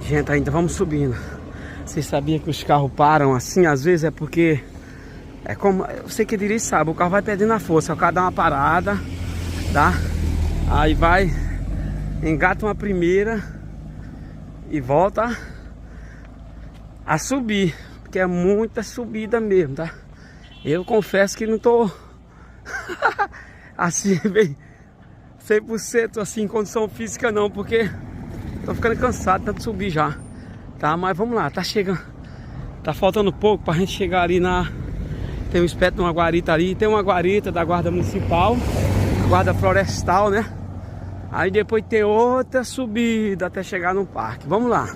Gente, ainda vamos subindo. Vocês sabiam que os carros param assim? Às vezes é porque... É como... Você que dirige sabe, o carro vai perdendo a força. O carro dá uma parada, tá? Aí vai... Engata uma primeira e volta a subir, porque é muita subida mesmo, tá? Eu confesso que não tô assim, bem 100% assim, em condição física não, porque tô ficando cansado tanto de subir já, tá? Mas vamos lá, tá chegando, tá faltando pouco pra gente chegar ali na... Tem um espécie de uma guarita ali, tem uma guarita da guarda municipal, guarda florestal, né? Aí depois tem outra subida até chegar no parque. Vamos lá.